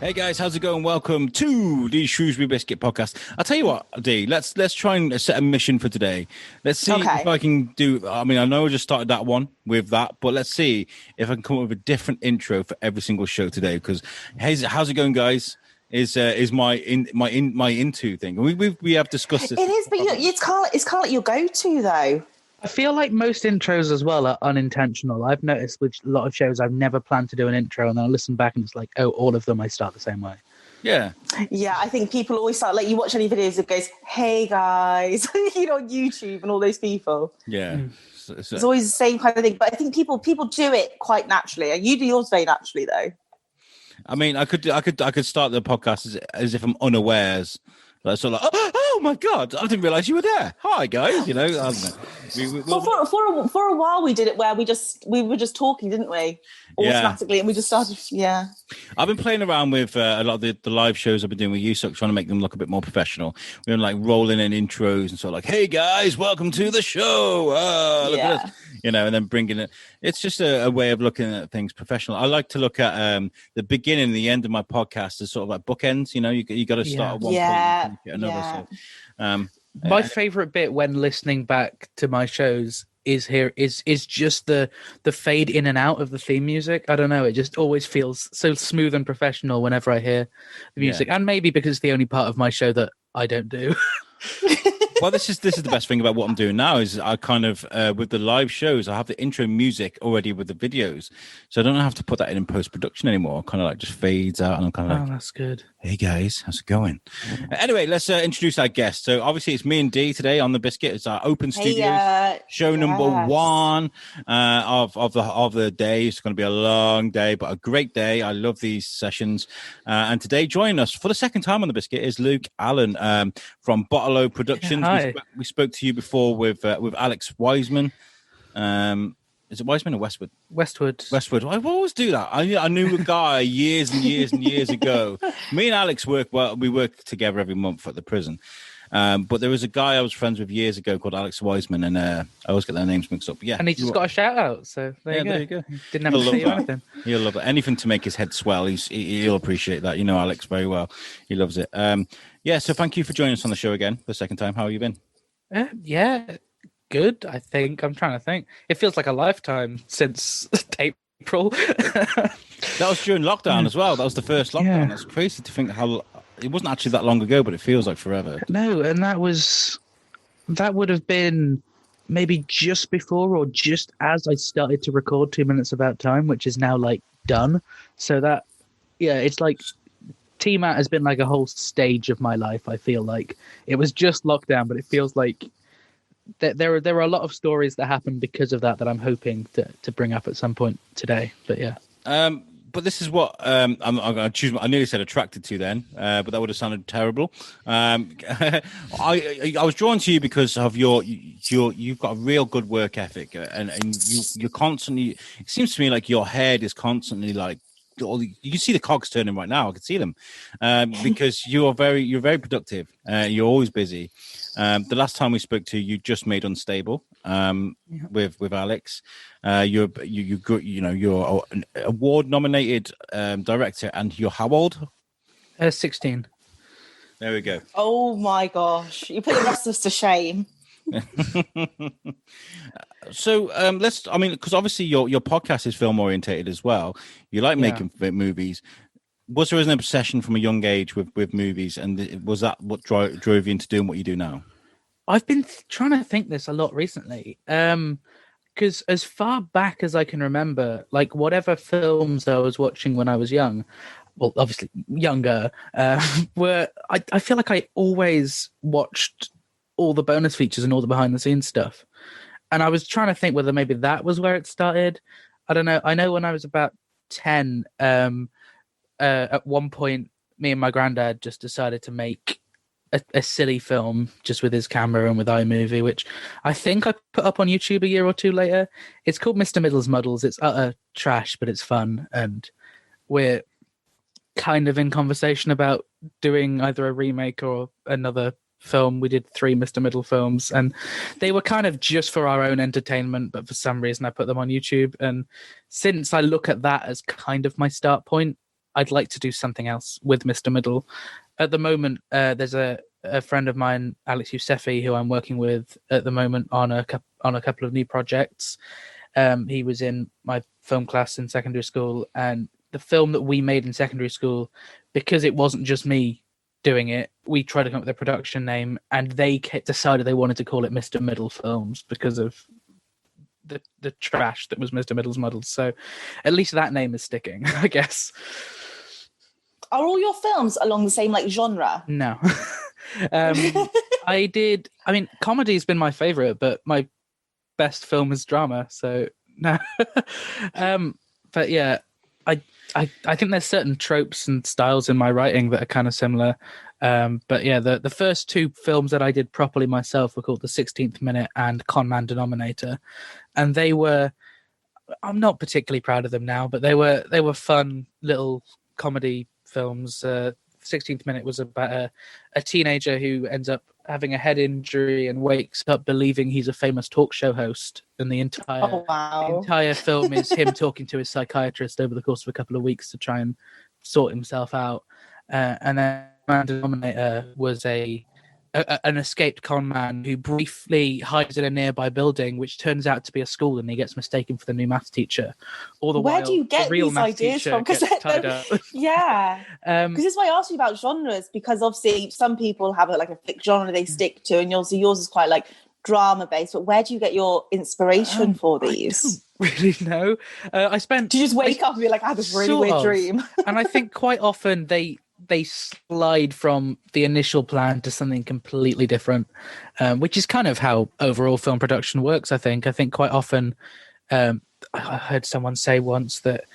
Hey guys, how's it going? Welcome to the Shrewsbury Biscuit podcast. I'll tell you what, Dee, let's try and set a mission for today. Let's see if I can do. I mean, I know I just started that one with that, but let's see if I can come up with a different intro for every single show today. Because how's it going, guys? Is my into thing. We have discussed this. It is, but it's kind of like your go-to though. I feel like most intros as well are unintentional. I've noticed with a lot of shows I've never planned to do an intro, and then I listen back and it's like, oh, all of them I start the same way. Yeah. Yeah, I think people always start, like, you watch any videos, it goes, hey guys, on YouTube and all those people. Yeah. So it's always the same kind of thing. But I think people do it quite naturally. And you do yours very naturally though. I mean, I could start the podcast as if I'm unawares. Like, sort of like, oh my God, I didn't realize you were there. Hi guys, I don't know. For a while we did it where we were just talking, didn't we? Automatically, and we just started. Yeah. I've been playing around with a lot of the live shows I've been doing with you, trying to make them look a bit more professional. We're like rolling in intros and sort of like, hey guys, welcome to the show. Look at this. And then bringing it. It's just a way of looking at things professional. I like to look at the beginning and the end of my podcast as sort of like bookends. You got to start at one point and get another. So, my favorite bit when listening back to my shows is just the fade in and out of the theme music. I don't know, it just always feels so smooth and professional whenever I hear the music, and maybe because it's the only part of my show that I don't do. Well, this is the best thing about what I'm doing now is I kind of with the live shows I have the intro music already with the videos, so I don't have to put that in post-production anymore. It kind of like just fades out, and I'm kind of like, that's good. Hey guys, how's it going? Anyway, let's introduce our guest. So obviously it's me and Dee today on the Biscuit. It's our open studios show number 1 of the day. It's going to be a long day, but a great day. I love these sessions. And today joining us for the second time on the Biscuit is Luke Allen from Bottle Productions. Hi. We spoke to you before with Alex Wiseman. Is it Wiseman or Westwood? Westwood. I always do that. I knew a guy years and years and years ago. Me and Alex we work together every month at the prison. But there was a guy I was friends with years ago called Alex Wiseman, and I always get their names mixed up. But yeah, and he just got a shout out. So there you go. Didn't have to say anything. He'll love it. Anything to make his head swell. He'll appreciate that. You know Alex very well. He loves it. So thank you for joining us on the show again for the second time. How have you been? Good, I think. I'm trying to think. It feels like a lifetime since April. That was during lockdown as well. That was the first lockdown. Yeah. That's crazy to think how it wasn't actually that long ago, but it feels like forever. No, and that would have been maybe just before or just as I started to record 2 Minutes About Time, which is now like done. So that, it's like TMAT has been like a whole stage of my life. I feel like it was just lockdown, but it feels like there are a lot of stories that happened because of that I'm hoping to bring up at some point today. But yeah. But this is what I'm going to choose. I nearly said attracted to then, but that would have sounded terrible. I was drawn to you because of you've got a real good work ethic, and you're constantly. It seems to me like your head is constantly like. You can see the cogs turning right now. I can see them because you're very productive. You're always busy. The last time we spoke to you, just made Unstable with Alex. You're an award nominated director, and you're how old? 16. There we go. Oh my gosh, you put the rest of us to shame. So because obviously your podcast is film orientated as well. You like making movies. Was there an obsession from a young age with movies, and was that what drove you into doing what you do now? I've been trying to think this a lot recently, because as far back as I can remember, like whatever films I was watching when I was young, well, obviously younger, I feel like I always watched all the bonus features and all the behind the scenes stuff. And I was trying to think whether maybe that was where it started. I don't know. I know when I was about 10, at one point, me and my granddad just decided to make a silly film just with his camera and with iMovie, which I think I put up on YouTube a year or two later. It's called Mr. Middle's Muddles. It's utter trash, but it's fun. And we're kind of in conversation about doing either a remake or another film. We did 3 Mr. Middle films, and they were kind of just for our own entertainment, but for some reason I put them on YouTube. And since I look at that as kind of my start point, I'd like to do something else with Mr. Middle. At the moment, there's a friend of mine, Alex Yousefi, who I'm working with at the moment on a couple of new projects. He was in my film class in secondary school, and the film that we made in secondary school, because it wasn't just me doing it, we tried to come up with a production name, and they decided they wanted to call it Mr. Middle Films because of the trash that was Mr. Middle's models. So at least that name is sticking, I guess. Are all your films along the same like genre? No. Comedy's been my favorite, but my best film is drama, so no. But yeah, I think there's certain tropes and styles in my writing that are kind of similar. But yeah, the first two films that I did properly myself were called The 16th Minute and Conman Denominator. And I'm not particularly proud of them now, but they were fun little comedy films. 16th Minute was about a teenager who ends up having a head injury and wakes up believing he's a famous talk show host, and the entire film is him talking to his psychiatrist over the course of a couple of weeks to try and sort himself out. And then Man Denominator was an escaped con man who briefly hides in a nearby building, which turns out to be a school, and he gets mistaken for the new maths teacher. Where do you get these ideas from? Yeah, because this is why I asked you about genres, because obviously some people have a fixed genre they stick to, and obviously yours is quite like drama based. But where do you get your inspiration for these? I don't really know. Do you just wake up and be like, I had this really weird dream? And I think quite often they slide from the initial plan to something completely different, which is kind of how overall film production works. I think quite often, I heard someone say once that,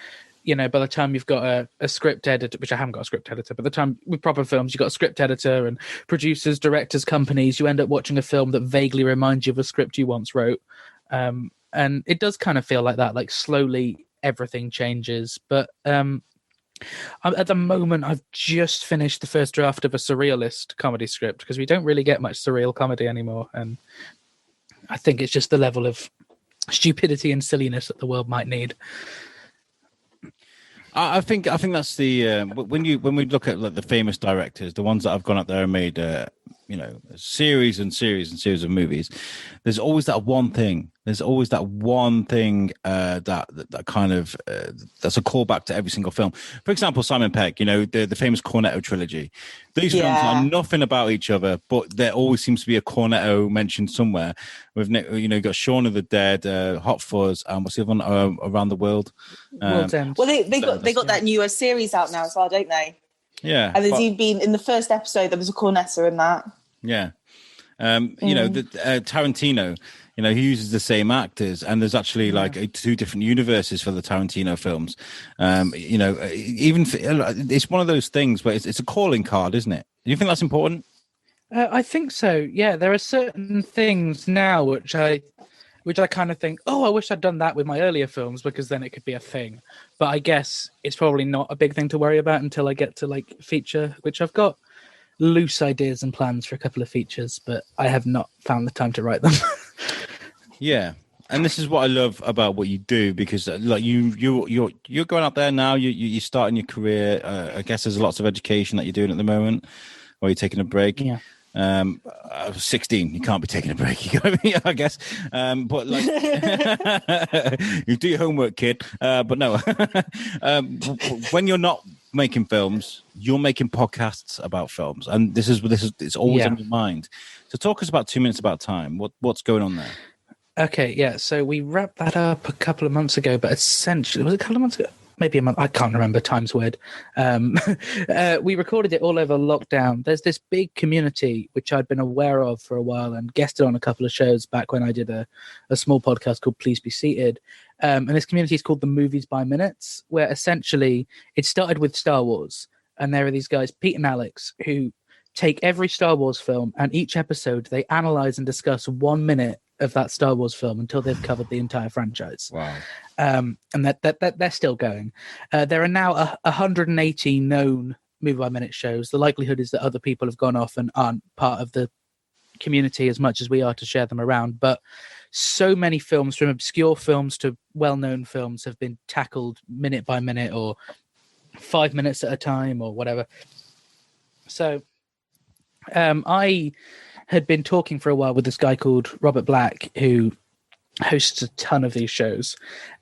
by the time you've got a script editor, which I haven't got a script editor, but the time with proper films, you've got a script editor and producers, directors, companies, you end up watching a film that vaguely reminds you of a script you once wrote. And it does kind of feel like that, like slowly everything changes. But at the moment, I've just finished the first draft of a surrealist comedy script, because we don't really get much surreal comedy anymore. And I think it's just the level of stupidity and silliness that the world might need. I think that's the when we look at like the famous directors, the ones that have gone up there and made series and series and series of movies. There's always that one thing. That kind of that's a callback to every single film. For example, Simon Pegg, the famous Cornetto trilogy. These films are nothing about each other, but there always seems to be a Cornetto mentioned somewhere. With you've got Shaun of the Dead, Hot Fuzz, and what's the other one? Around the World. World's End. Well, they got that newer series out now as well, don't they? Yeah, and there's even been in the first episode there was a Cornetto in that. Yeah, Tarantino. He uses the same actors, and there's actually two different universes for the Tarantino films. It's one of those things where it's a calling card, isn't it? Do you think that's important? I think so. Yeah, there are certain things now which I kind of think, I wish I'd done that with my earlier films, because then it could be a thing. But I guess it's probably not a big thing to worry about until I get to feature, which I've got loose ideas and plans for a couple of features, but I have not found the time to write them. Yeah, and this is what I love about what you do, because you're going up there now. You're starting your career. I guess there's lots of education that you're doing at the moment, or you're taking a break. Yeah. 16, you can't be taking a break. You got me, I guess. But you do your homework, kid. But no, when you're not making films, you're making podcasts about films, and this is it's always on your mind. So talk us about 2 minutes about time. What's going on there? Okay, yeah. So we wrapped that up a couple of months ago, but essentially, was it a couple of months ago? Maybe a month. I can't remember. Time's weird. We recorded it all over lockdown. There's this big community which I'd been aware of for a while and guested on a couple of shows back when I did a small podcast called Please Be Seated. And this community is called the Movies by Minutes, where essentially it started with Star Wars. And there are these guys, Pete and Alex, who take every Star Wars film, and each episode they analyze and discuss 1 minute of that Star Wars film until they've covered the entire franchise. Wow. And that they're still going. There are now 180 known Movie by Minute shows. The likelihood is that other people have gone off and aren't part of the community as much as we are to share them around. But so many films, from obscure films to well-known films, have been tackled minute by minute or 5 minutes at a time or whatever. So I had been talking for a while with this guy called Robert Black, who hosts a ton of these shows,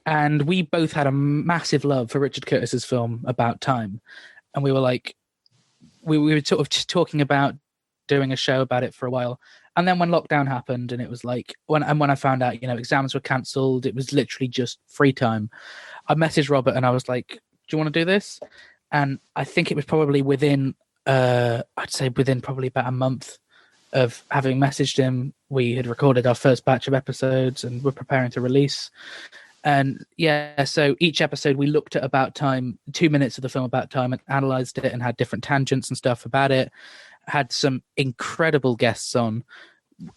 and we both had a massive love for Richard Curtis's film About Time, and we were like, we were sort of just talking about doing a show about it for a while. And then when lockdown happened, and it was like when I found out, exams were cancelled, it was literally just free time. I messaged Robert and I was like, "Do you want to do this?" And I think it was probably within probably about a month of having messaged him, we had recorded our first batch of episodes and we're preparing to release. And so each episode we looked at About Time, 2 minutes of the film About Time, and analysed it and had different tangents and stuff about it. Had some incredible guests on.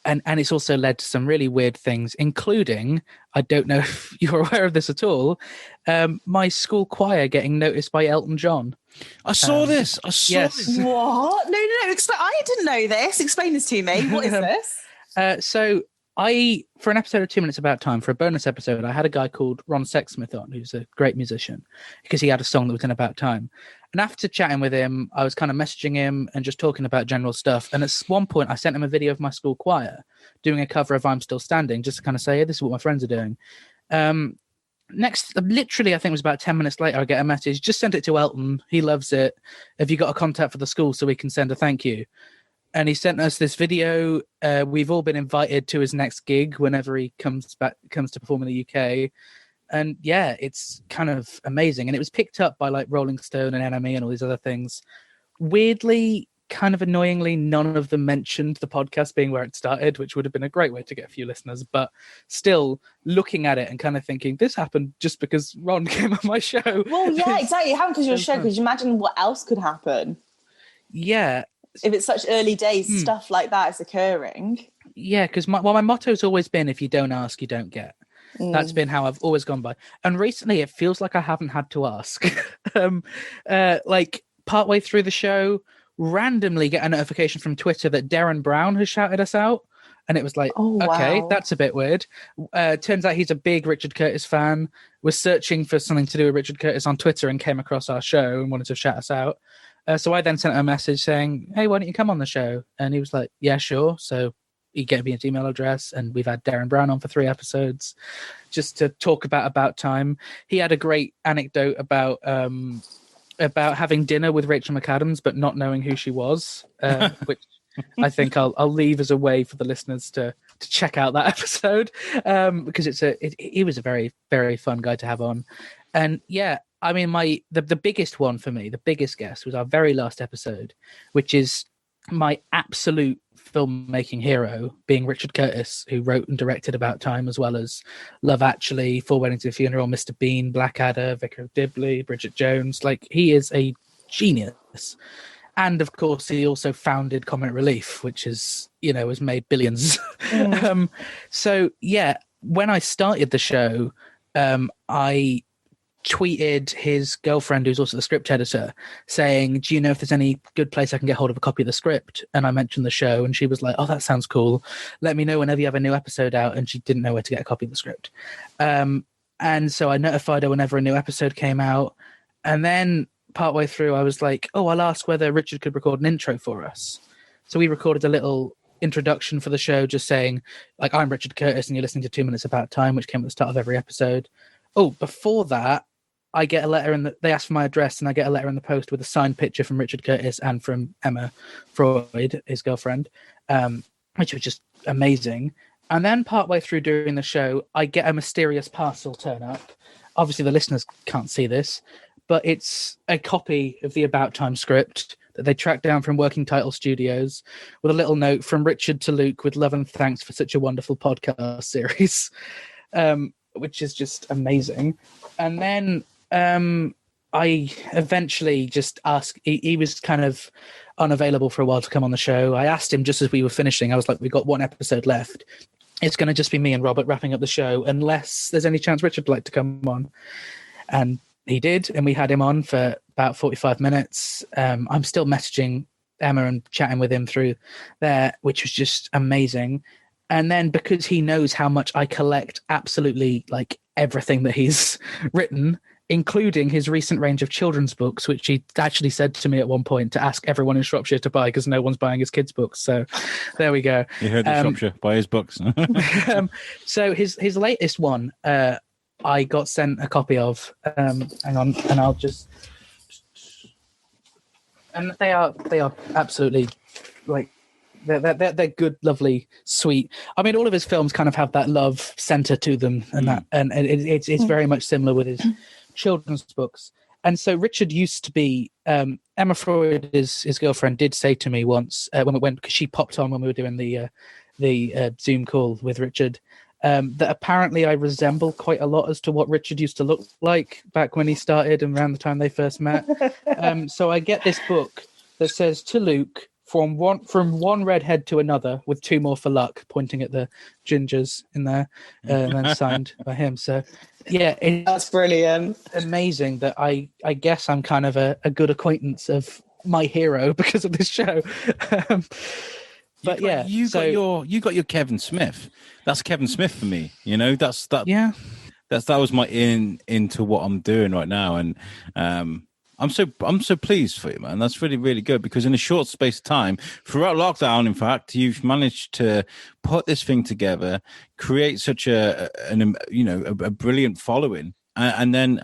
And it's also led to some really weird things, including, I don't know if you're aware of this at all, my school choir getting noticed by Elton John. I saw this. This. What? No. I didn't know this. Explain this to me. What is this? So for an episode of 2 Minutes About Time, for a bonus episode, I had a guy called Ron Sexsmith on, who's a great musician, because he had a song that was in About Time. And after chatting with him, I was kind of messaging him and just talking about general stuff. And at one point, I sent him a video of my school choir doing a cover of I'm Still Standing, just to kind of say, hey, this is what my friends are doing. Literally, I think it was about 10 minutes later, I get a message, just send it to Elton. He loves it. Have you got a contact for the school so we can send a thank you? And he sent us this video. We've all been invited to his next gig whenever he comes to perform in the UK. And yeah, it's kind of amazing. And it was picked up by like Rolling Stone and NME and all these other things. Weirdly, kind of annoyingly, none of them mentioned the podcast being where it started, which would have been a great way to get a few listeners. But still, looking at it and kind of thinking, this happened just because Ron came on my show. Well, yeah, exactly. It happened because you're a show. Could you imagine what else could happen? Yeah. If it's such early days, stuff like that is occurring. Yeah, because my motto's always been, if you don't ask, you don't get. That's been how I've always gone by. And recently it feels like I haven't had to ask. Like partway through the show, randomly get a notification from Twitter that Derren Brown has shouted us out. And it was like, okay, that's a bit weird. Turns out he's a big Richard Curtis fan, was searching for something to do with Richard Curtis on Twitter and came across our show and wanted to shout us out. So I then sent him a message saying, hey, why don't you come on the show? And he was like, yeah, sure. So he gave me his email address, and we've had Derren Brown on for 3 episodes just to talk about Time. He had a great anecdote about having dinner with Rachel McAdams but not knowing who she was, which I think I'll leave as a way for the listeners to check out that episode, because he was a very, very fun guy to have on. And yeah, I mean, the biggest one for me, the biggest guest, was our very last episode, which is my absolute filmmaking hero, being Richard Curtis, who wrote and directed About Time, as well as Love Actually, Four Weddings and a Funeral, Mr. Bean, Blackadder, Vicar of Dibley, Bridget Jones. Like, he is a genius. And of course, he also founded Comic Relief, which has made billions. So yeah, when I started the show, I tweeted his girlfriend, who's also the script editor, saying, do you know if there's any good place I can get hold of a copy of the script? And I mentioned the show, and she was like, oh, that sounds cool. Let me know whenever you have a new episode out. And she didn't know where to get a copy of the script. And so I notified her whenever a new episode came out. And then partway through, I was like, oh, I'll ask whether Richard could record an intro for us. So we recorded a little introduction for the show, just saying, like, I'm Richard Curtis and you're listening to 2 Minutes About Time, which came at the start of every episode. Oh, before that, I get a letter they ask for my address, and I get a letter in the post with a signed picture from Richard Curtis and from Emma Freud, his girlfriend, which was just amazing. And then partway through during the show, I get a mysterious parcel turn up. Obviously, the listeners can't see this, but it's a copy of the About Time script that they tracked down from Working Title Studios with a little note from Richard to Luke with love and thanks for such a wonderful podcast series, which is just amazing. And then I eventually just asked, he was kind of unavailable for a while to come on the show. I asked him just as we were finishing, I was like, we've got 1 episode left. It's going to just be me and Robert wrapping up the show, unless there's any chance Richard would like to come on. And he did, and we had him on for about 45 minutes. I'm still messaging Emma and chatting with him through there, which was just amazing. And then because he knows how much I collect absolutely like everything that he's written, including his recent range of children's books, which he actually said to me at one point to ask everyone in Shropshire to buy because no one's buying his kids' books. So there we go. You heard the Shropshire, buy his books. So his latest one, I got sent a copy of. Hang on, and I'll just... And they are absolutely, like, they're good, lovely, sweet. I mean, all of his films kind of have that love center to them, and that, and it's very much similar with his children's books. And so Richard used to be Emma Freud, his girlfriend, did say to me once because she popped on when we were doing the Zoom call with Richard, that apparently I resemble quite a lot as to what Richard used to look like back when he started and around the time they first met. So I get this book that says, to Luke, from one redhead to another, with two more for luck, pointing at the gingers in there, and then signed by him. So yeah, that's brilliant. Amazing that I guess I'm kind of a good acquaintance of my hero because of this show. But you got your Kevin Smith. That's Kevin Smith for me. You know, that was my into what I'm doing right now, and I'm so pleased for you, man. That's really, really good because in a short space of time, throughout lockdown, in fact, you've managed to put this thing together, create such a brilliant following, and then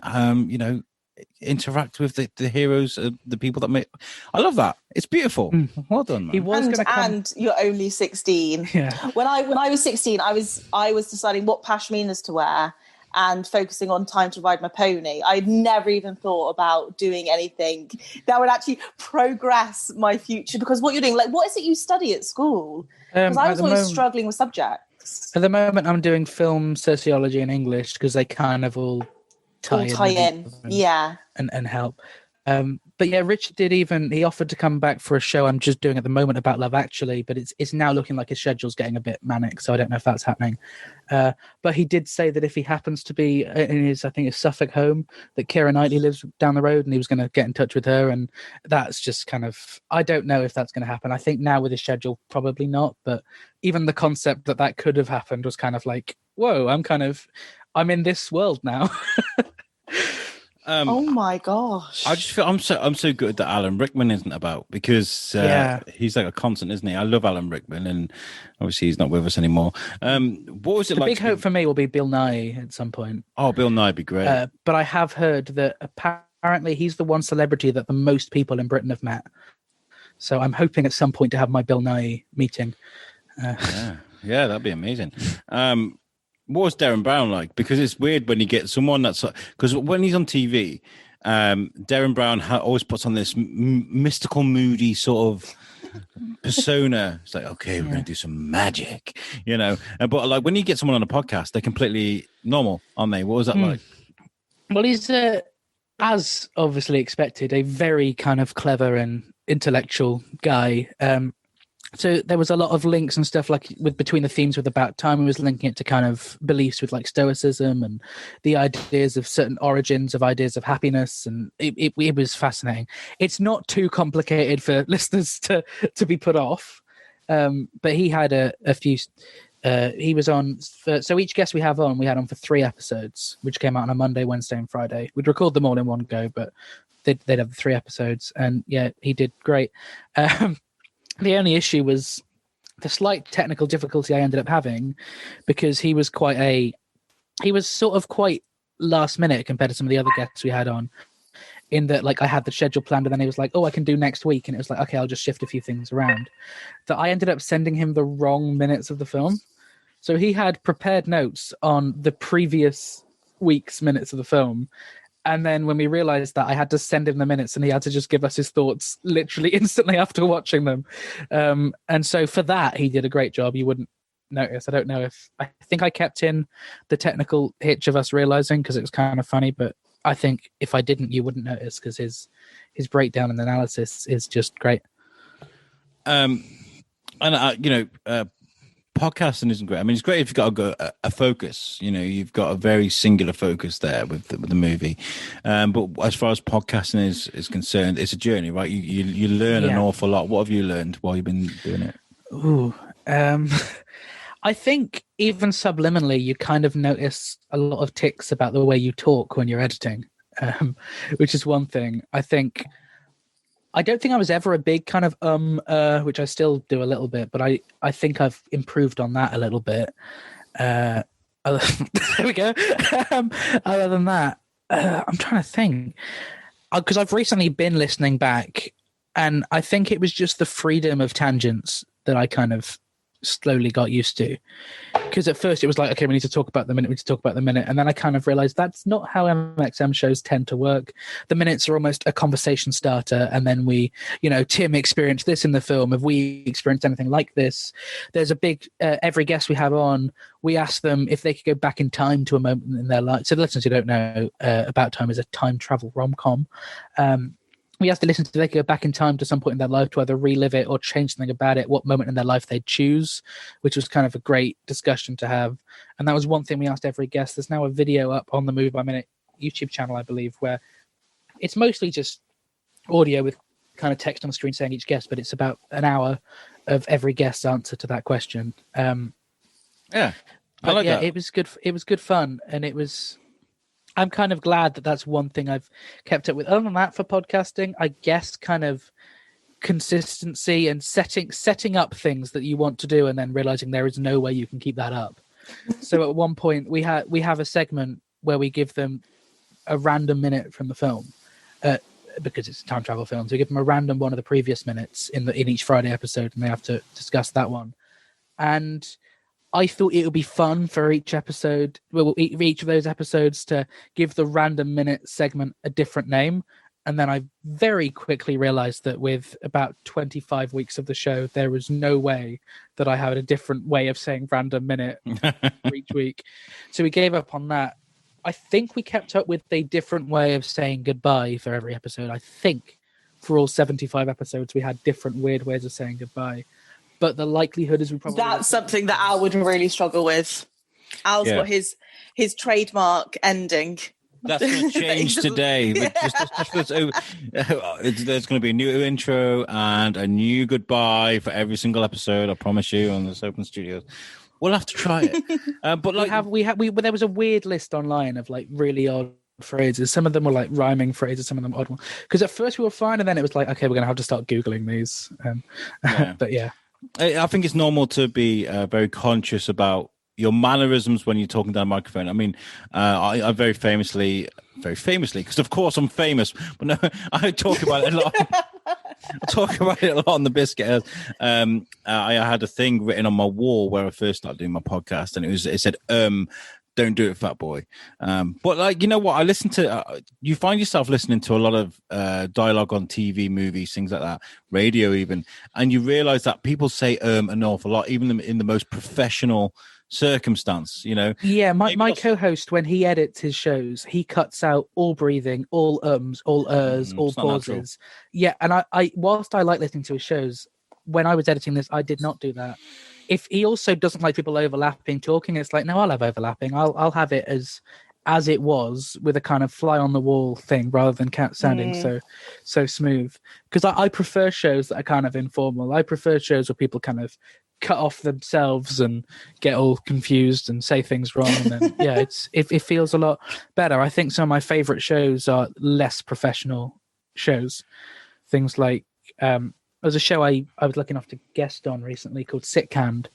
interact with the heroes, the people that make. I love that. It's beautiful. Well done, man. He was and you're only 16. Yeah. When I was 16, I was deciding what pashminas to wear and focusing on Time to Ride My Pony. I'd never even thought about doing anything that would actually progress my future. Because what you're doing, like, what is it you study at school? Because I was always struggling with subjects. At the moment, I'm doing film, sociology, and English because they kind of all tie in. Yeah. And help. But yeah, Richard he offered to come back for a show I'm just doing at the moment about Love Actually, but it's now looking like his schedule's getting a bit manic, so I don't know if that's happening. But he did say that if he happens to be in his Suffolk home, that Keira Knightley lives down the road, and he was going to get in touch with her, and that's just kind of, I don't know if that's going to happen. I think now with his schedule, probably not, but even the concept that could have happened was kind of like, whoa, I'm in this world now. Oh my gosh! I just feel I'm so good that Alan Rickman isn't about because he's like a constant, isn't he? I love Alan Rickman, and obviously he's not with us anymore. What was it the like? The big hope for me will be Bill Nye at some point. Oh, Bill Nye would be great. But I have heard that apparently he's the one celebrity that the most people in Britain have met. So I'm hoping at some point to have my Bill Nye meeting. Yeah, that'd be amazing. What was Derren Brown like? Because it's weird when you get someone that's because when he's on TV, Derren Brown always puts on this mystical, moody sort of persona. It's like, okay, we're going to do some magic, But like when you get someone on a podcast, they're completely normal, aren't they? What was that like? Well, he's as obviously expected, a very kind of clever and intellectual guy. So there was a lot of links and stuff like between the themes with About Time. He was linking it to kind of beliefs with like Stoicism and the ideas of certain origins of ideas of happiness. And it was fascinating. It's not too complicated for listeners to be put off. But he had a few, he was on, so each guest we had on for 3 episodes, which came out on a Monday, Wednesday and Friday. We'd record them all in one go, but they'd have 3 episodes. And yeah, he did great. The only issue was the slight technical difficulty I ended up having because he was sort of quite last minute compared to some of the other guests we had on, in that like I had the schedule planned and then he was like, oh, I can do next week. And it was like, okay, I'll just shift a few things around. That I ended up sending him the wrong minutes of the film. So he had prepared notes on the previous week's minutes of the film. And then when we realized that, I had to send him the minutes and he had to just give us his thoughts literally instantly after watching them. And so for that, he did a great job. You wouldn't notice. I think I kept in the technical hitch of us realizing because it was kind of funny, but I think if I didn't, you wouldn't notice because his breakdown and analysis is just great. Podcasting isn't great. I mean, it's great if you've got a focus. You've got a very singular focus there with the movie. But as far as podcasting is concerned, it's a journey, right? You learn an awful lot. What have you learned while you've been doing it? Ooh, I think even subliminally, you kind of notice a lot of tics about the way you talk when you're editing. which is one thing. I don't think I was ever a big kind of which I still do a little bit, but I think I've improved on that a little bit. There we go. Other than that, I'm trying to think, because I've recently been listening back, and I think it was just the freedom of tangents that I kind of slowly got used to. Because at first it was like, okay, we need to talk about the minute, and then I kind of realized that's not how MXM shows tend to work. The minutes are almost a conversation starter, and then we, Tim experienced this in the film. Have we experienced anything like this? There's a big every guest we have on, we ask them if they could go back in time to a moment in their life. So the listeners who don't know, About Time is a time travel rom-com. We have to listen to they could go back in time to some point in their life to either relive it or change something about it, what moment in their life they'd choose, which was kind of a great discussion to have. And that was one thing we asked every guest. There's now a video up on the Movie by Minute YouTube channel, I believe, where it's mostly just audio with kind of text on the screen saying each guest, but it's about an hour of every guest's answer to that question. I like that. It was good. It was good fun, and I'm kind of glad that that's one thing I've kept up with. Other than that, for podcasting, I guess kind of consistency and setting up things that you want to do and then realizing there is no way you can keep that up. So at one point we have a segment where we give them a random minute from the film, because it's a time travel film. So we give them a random one of the previous minutes in each Friday episode, and they have to discuss that one. And I thought it would be fun for each episode, each of those episodes, to give the random minute segment a different name. And then I very quickly realized that with about 25 weeks of the show, there was no way that I had a different way of saying random minute for each week. So we gave up on that. I think we kept up with a different way of saying goodbye for every episode. I think for all 75 episodes, we had different weird ways of saying goodbye. But the likelihood is we probably... That's something that Al would really struggle with. Al's got his trademark ending. That's going to change today. But there's going to be a new intro and a new goodbye for every single episode, I promise you, on this Open Studios. We'll have to try it. But there was a weird list online of like really odd phrases. Some of them were like rhyming phrases, some of them odd ones. Because at first we were fine, and then it was like, okay, we're going to have to start Googling these. But yeah. I think it's normal to be very conscious about your mannerisms when you're talking down a microphone. I mean, I very famously, because of course I'm famous, but no, I talk about it a lot. I talk about it a lot on the Biscuit. I had a thing written on my wall where I first started doing my podcast, and it said, "Don't do it, fat boy." But like, you know what? I listen to. You find yourself listening to a lot of dialogue on TV, movies, things like that, radio even, and you realize that people say an awful lot, even in the most professional circumstance. Yeah, my co-host, when he edits his shows, he cuts out all breathing, all ums, all all pauses. Yeah, and I whilst I like listening to his shows, when I was editing this, I did not do that. If he also doesn't like people overlapping talking, it's like, no, I'll have overlapping. I'll have it as it was, with a kind of fly on the wall thing, rather than sounding so smooth. Because I prefer shows that are kind of informal. I prefer shows where people kind of cut off themselves and get all confused and say things wrong. And then it feels a lot better. I think some of my favorite shows are less professional shows. Things like there's a show I was lucky enough to guest on recently called Sitcanned,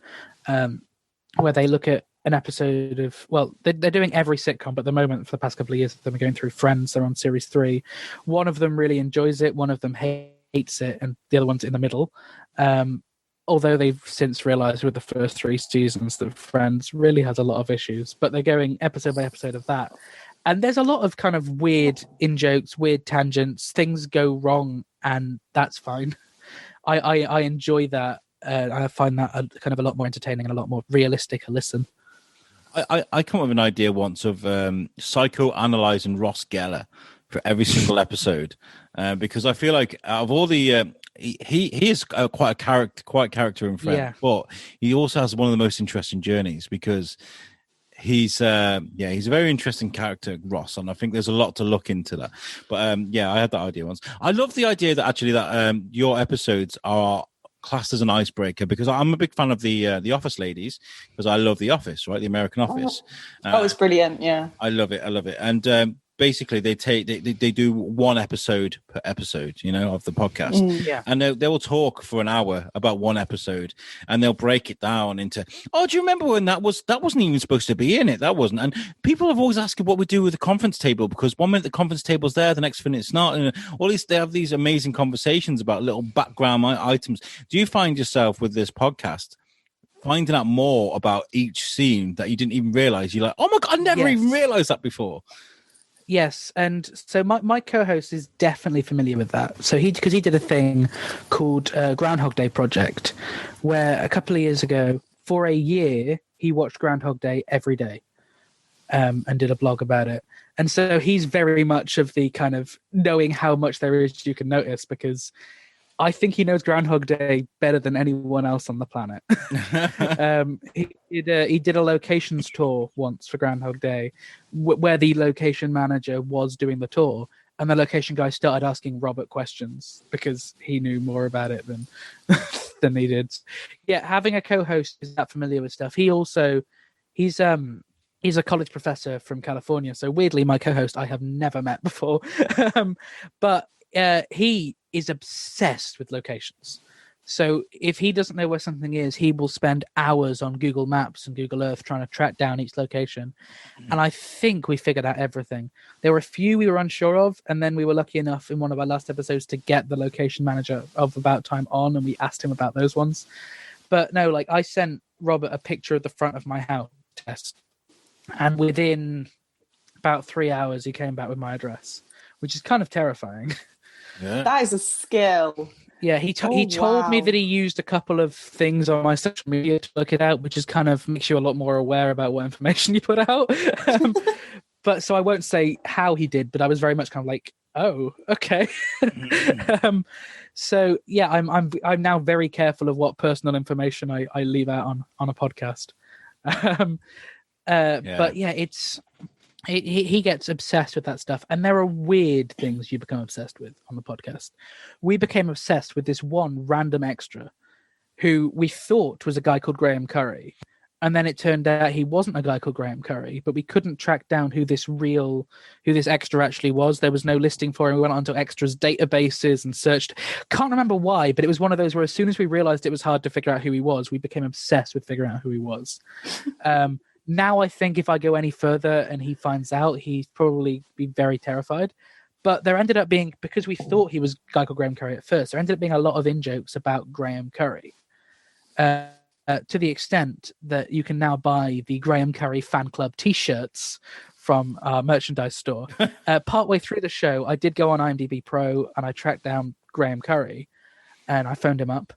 where they look at an episode of, well, they're doing every sitcom, but at the moment, for the past couple of years, they're going through Friends. They're on series 3. One of them really enjoys it. One of them hates it, and the other one's in the middle. Although they've since realized with the first 3 seasons that Friends really has a lot of issues, but they're going episode by episode of that. And there's a lot of kind of weird in-jokes, weird tangents, things go wrong, and that's fine. I enjoy that. I find that kind of a lot more entertaining and a lot more realistic a listen. I come up with an idea once of psychoanalyzing Ross Geller for every single episode, because I feel like out of all the he is quite a character in Friends, but he also has one of the most interesting journeys, because he's a very interesting character, Ross, and I think there's a lot to look into that. But I had that idea once. I love the idea that your episodes are classed as an icebreaker, because I'm a big fan of the Office ladies, because I love The Office, right? The American Office. It's brilliant. Yeah, I love it. And basically they do one episode per episode, of the podcast. And they will talk for an hour about one episode, and they'll break it down into, oh, do you remember when that wasn't even supposed to be in it? That wasn't. And people have always asked what we do with the conference table, because 1 minute the conference table's there, the next minute it's not. And at least they have these amazing conversations about little background items. Do you find yourself with this podcast finding out more about each scene that you didn't even realize? You're like, oh my God, I never even realized that before. Yes, and so my co-host is definitely familiar with that. So because he did a thing called Groundhog Day Project, where a couple of years ago, for a year, he watched Groundhog Day every day, and did a blog about it. And so he's very much of the kind of knowing how much there is you can notice, because I think he knows Groundhog Day better than anyone else on the planet. He did a locations tour once for Groundhog Day, where the location manager was doing the tour, and the location guy started asking Robert questions because he knew more about it than than he did. Yeah, having a co-host who's that familiar with stuff. He's a college professor from California, so weirdly, my co-host I have never met before, but he is obsessed with locations. So if he doesn't know where something is, he will spend hours on Google Maps and Google Earth trying to track down each location. And I think we figured out everything. There were a few we were unsure of, and then we were lucky enough in one of our last episodes to get the location manager of About Time on, and we asked him about those ones. But no, like, I sent Robert a picture of the front of my house test, and within about 3 hours he came back with my address, which is kind of terrifying. Yeah. That is a skill. Yeah, he told me that he used a couple of things on my social media to look it out, which is kind of makes you a lot more aware about what information you put out. But so I won't say how he did, but I was very much kind of like, oh, okay. So yeah, I'm now very careful of what personal information I leave out on a podcast. But yeah, he gets obsessed with that stuff, and there are weird things you become obsessed with on the podcast. We became obsessed with this one random extra who we thought was a guy called Graham Curry, and then it turned out he wasn't a guy called Graham Curry, but we couldn't track down who this extra actually was. There was no listing for him. We went onto extras databases and searched. Can't remember why, but it was one of those where as soon as we realized it was hard to figure out who he was, we became obsessed with figuring out who he was. Now I think if I go any further and he finds out, he'd probably be very terrified. But there ended up being, because we thought he was a guy called Graham Curry at first, there ended up being a lot of in-jokes about Graham Curry. To the extent that you can now buy the Graham Curry fan club T-shirts from our merchandise store. Partway through the show, I did go on IMDb Pro and I tracked down Graham Curry, and I phoned him up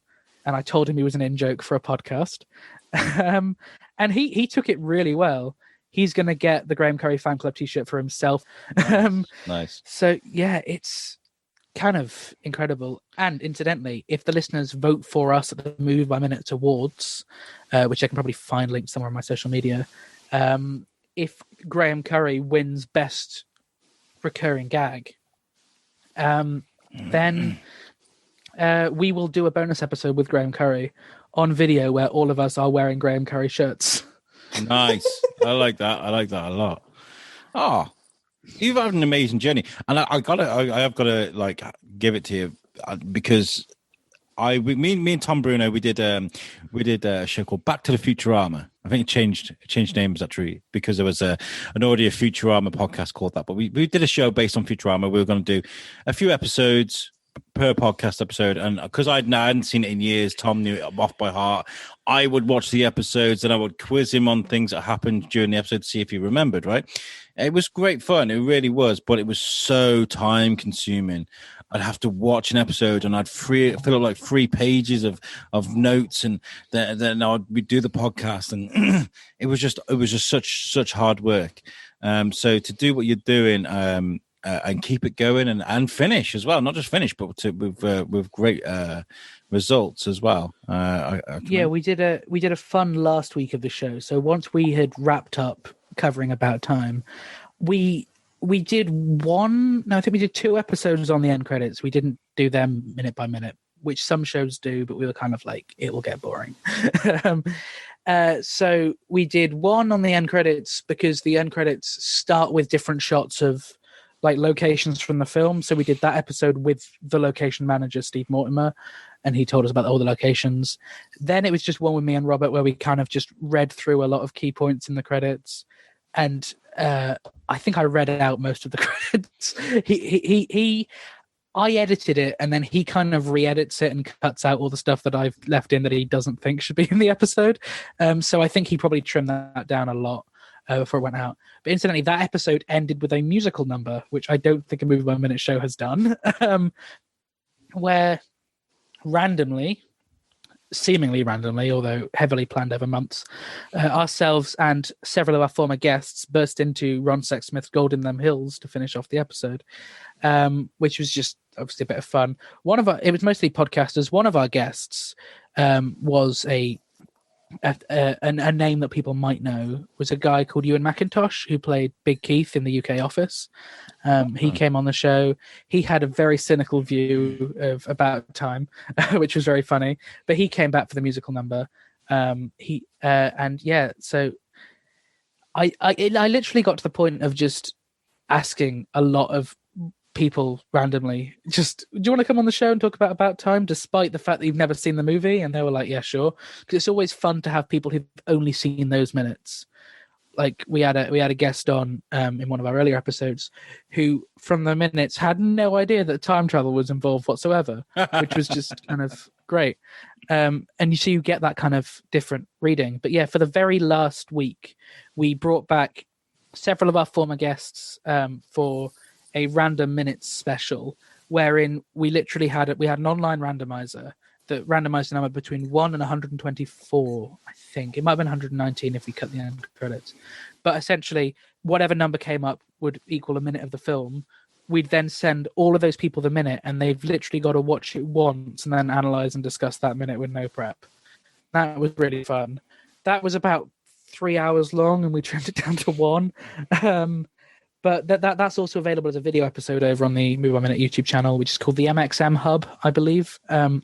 and I told him he was an in-joke for a podcast. And he took it really well. He's going to get the Graham Curry fan club T-shirt for himself. Nice. So yeah, it's kind of incredible. And incidentally, if the listeners vote for us at the Move by Minute Awards, which I can probably find linked somewhere on my social media, if Graham Curry wins best recurring gag, then we will do a bonus episode with Graham Curry on video where all of us are wearing Graham Curry shirts. Nice. I like that a lot. Oh, you've had an amazing journey, and I have got to like give it to you because me and Tom Bruno we did a show called Back to the Futurama. I think it changed names actually because there was an audio Futurama podcast called that. But we did a show based on Futurama. We were going to do a few episodes per podcast episode, and because I hadn't seen it in years, Tom knew it off by heart. I would watch the episodes and I would quiz him on things that happened during the episode to see if he remembered. Right, it was great fun, it really was, but it was so time consuming. I'd have to watch an episode and I'd fill up like 3 pages of notes, and then we'd do the podcast, and it was just such hard work. So to do what you're doing, and keep it going and finish as well, not just finish, but with great results as well. We did a fun last week of the show. So once we had wrapped up covering About Time, we did I think we did 2 episodes on the end credits. We didn't do them minute by minute, which some shows do, but we were kind of like, it will get boring. So we did one on the end credits because the end credits start with different shots of like locations from the film. So we did that episode with the location manager, Steve Mortimer, and he told us about all the locations. Then it was just one with me and Robert where we kind of just read through a lot of key points in the credits. And I think I read out most of the credits. I edited it, and then he kind of re-edits it and cuts out all the stuff that I've left in that he doesn't think should be in the episode. So I think he probably trimmed that down a lot before it went out. But incidentally, that episode ended with a musical number, which I don't think a Movie by Minute show has done, where seemingly randomly, although heavily planned over months, ourselves and several of our former guests burst into Ron Sexsmith's Gold in Them Hills to finish off the episode, which was just obviously a bit of fun. It was mostly podcasters. One of our guests was a name that people might know, was a guy called Ewan McIntosh, who played Big Keith in the UK Office. He came on the show. He had a very cynical view of About Time, which was very funny. But he came back for the musical number. So I literally got to the point of just asking a lot of people randomly, just, do you want to come on the show and talk about Time, despite the fact that you've never seen the movie? And they were like, yeah, sure. Because it's always fun to have people who've only seen those minutes. Like we had a guest on in one of our earlier episodes who, from the minutes, had no idea that time travel was involved whatsoever, which was just kind of great. And you get that kind of different reading. But yeah, for the very last week, we brought back several of our former guests for a random minutes special, wherein we literally had an online randomizer that randomized the number between 1 and 124. I think it might have been 119 if we cut the end credits, but essentially whatever number came up would equal a minute of the film. We'd then send all of those people the minute, and they've literally got to watch it once and then analyze and discuss that minute with no prep. That was really fun. That was about 3 hours long, and we trimmed it down to 1. But that's also available as a video episode over on the Movie by Minute YouTube channel, which is called the MXM Hub, I believe. And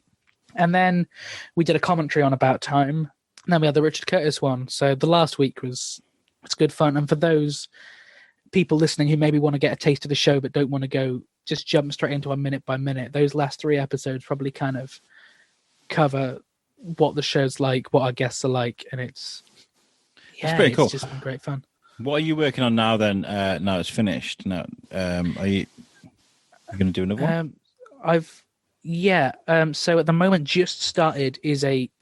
then we did a commentary on About Time. And then we had the Richard Curtis one. So the last week was good fun. And for those people listening who maybe want to get a taste of the show but don't want to just jump straight into a minute by minute, those last 3 episodes probably kind of cover what the show's like, what our guests are like. And it's pretty cool. It's just been great fun. What are you working on now then? Now it's finished. Now, are you going to do another one? So at the moment, just started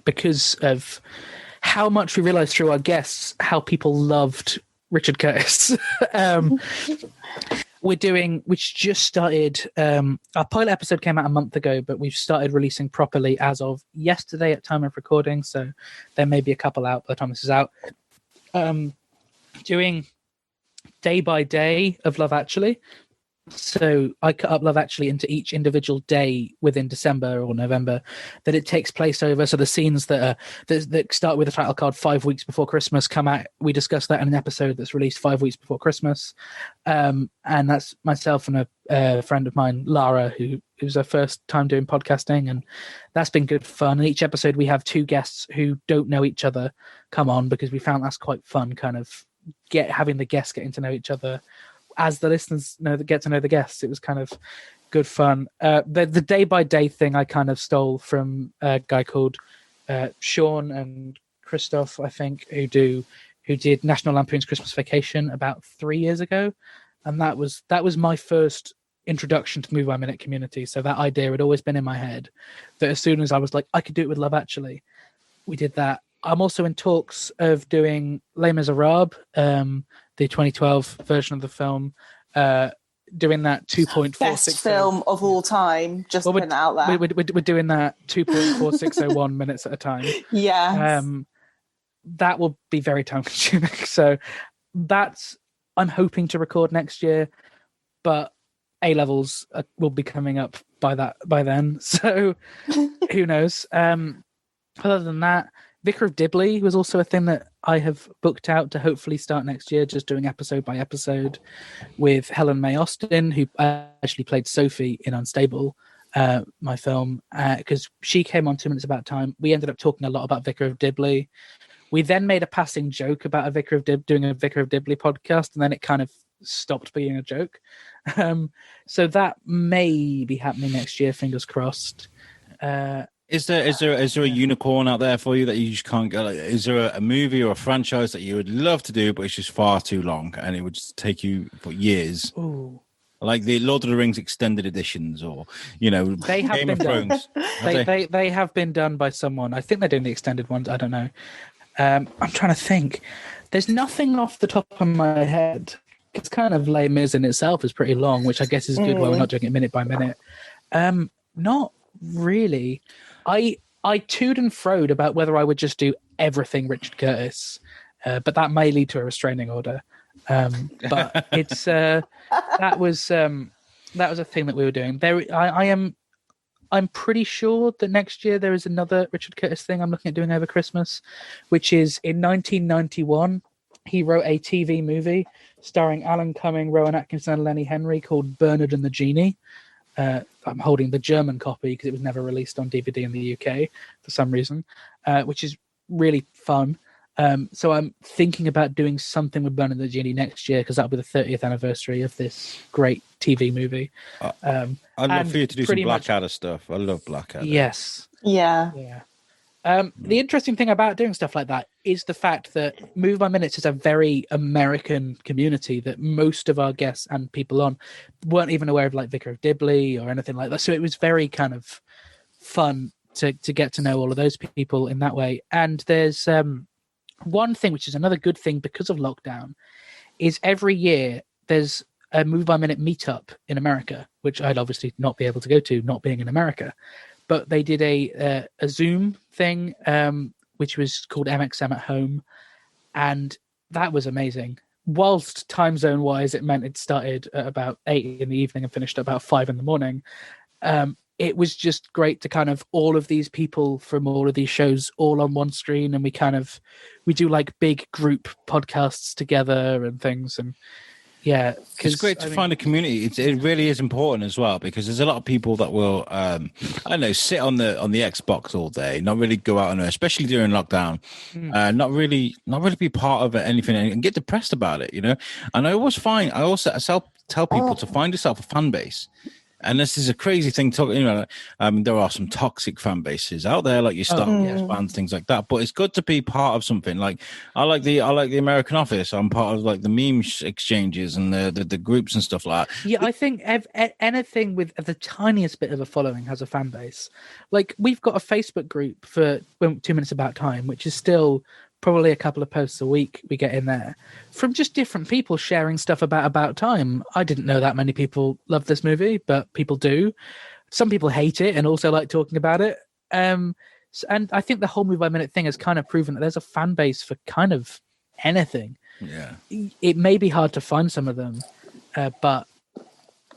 because of how much we realized through our guests how people loved Richard Curtis. Which just started. Our pilot episode came out a month ago, but we've started releasing properly as of yesterday at time of recording. So there may be a couple out by the time this is out. Doing day by day of Love Actually. So I cut up Love Actually into each individual day within December or November that it takes place over. So the scenes that start with the title card 5 weeks before Christmas come out. We discuss that in an episode that's released 5 weeks before Christmas. And that's myself and a friend of mine, Lara, who's her first time doing podcasting. And that's been good fun. In each episode, we have 2 guests who don't know each other come on, because we found that's quite fun, kind of having the guests getting to know each other as the listeners get to know the guests. It was kind of good fun. The day by day thing I kind of stole from a guy called Sean and Christoph, I think, who did National Lampoon's Christmas Vacation about 3 years ago, and that was my first introduction to Movie by Minute community. So that idea had always been in my head, that as soon as I was like, I could do it with Love Actually, we did that. I'm also in talks of doing Les Miserables, the 2012 version of the film, doing that 2.460. Best film of all time, just putting that out there. We're doing that 2.4601 minutes at a time. Yeah. That will be very time consuming. So I'm hoping to record next year, but A-levels will be coming up by then. So who knows? Other than that, Vicar of Dibley was also a thing that I have booked out to hopefully start next year, just doing episode by episode with Helen May Austin, who actually played Sophie in Unstable, my film, because she came on 2 Minutes About Time. We ended up talking a lot about Vicar of Dibley. We then made a passing joke about doing a Vicar of Dibley podcast, and then it kind of stopped being a joke. So that may be happening next year. Fingers crossed. Is there a unicorn out there for you that you just can't get? Like, is there a movie or a franchise that you would love to do, but it's just far too long and it would just take you for years? Ooh. Like the Lord of the Rings extended editions, or they have Game been of Thrones. They have been done by someone. I think they're doing the extended ones. I don't know. I'm trying to think. There's nothing off the top of my head. It's kind of Les Mis in itself is pretty long, which I guess is good while we're not doing it minute by minute. Not really. I toed and froed about whether I would just do everything Richard Curtis, but that may lead to a restraining order. But it's that was a thing that we were doing. I'm pretty sure that next year there is another Richard Curtis thing I'm looking at doing over Christmas, which is in 1991 he wrote a TV movie starring Alan Cumming, Rowan Atkinson, and Lenny Henry called Bernard and the Genie. I'm holding the German copy because it was never released on DVD in the UK for some reason, which is really fun. So I'm thinking about doing something with Bernard and the Genie next year because that'll be the 30th anniversary of this great TV movie. I'd love for you to do some Blackadder stuff. I love Blackadder. Yes. Yeah. The interesting thing about doing stuff like that is the fact that Move by Minutes is a very American community that most of our guests and people on weren't even aware of, like Vicar of Dibley or anything like that. So it was very kind of fun to get to know all of those people in that way. And there's one thing, which is another good thing because of lockdown, is every year there's a Move by Minute meetup in America, which I'd obviously not be able to go to, not being in America. But they did a Zoom thing, which was called MXM at Home, and that was amazing. Whilst time zone wise, it meant it started at about 8 in the evening and finished at about 5 in the morning. It was just great to kind of all of these people from all of these shows all on one screen, and we do like big group podcasts together and things, and yeah, it's great to find a community. It really is important as well because there's a lot of people that will, I don't know, sit on the Xbox all day, not really go out on it, especially during lockdown, not really be part of anything and get depressed about it, And I also tell people to find yourself a fan base. And this is a crazy thing talking, there are some toxic fan bases out there, like your Star Wars fans, things like that. But it's good to be part of something. Like I like the American Office. I'm part of like the meme exchanges and the groups and stuff like that. Yeah, I think anything with the tiniest bit of a following has a fan base. Like we've got a Facebook group for 2 Minutes About Time, which is still probably a couple of posts a week we get in there from just different people sharing stuff about time. I didn't know that many people love this movie, but people do. Some people hate it and also like talking about it. And I think the whole Move by Minute thing has kind of proven that there's a fan base for kind of anything. Yeah. It may be hard to find some of them, but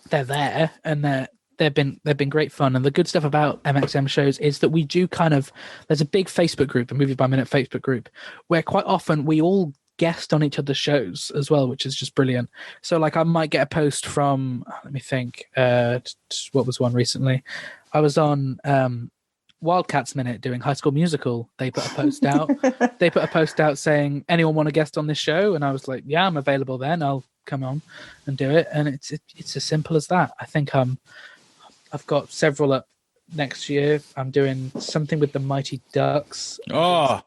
they're there and they've been great fun. And the good stuff about MXM shows is that we do there's a big Facebook group, a Movie by Minute Facebook group, where quite often we all guest on each other's shows as well, which is just brilliant. So like I might get a post from, let me think, what was one recently? I was on Wildcats Minute doing High School Musical. They put a post out saying, anyone want to guest on this show? And I was like, yeah, I'm available then. I'll come on and do it. And it's as simple as that. I think I've got several up next year. I'm doing something with the Mighty Ducks. I'll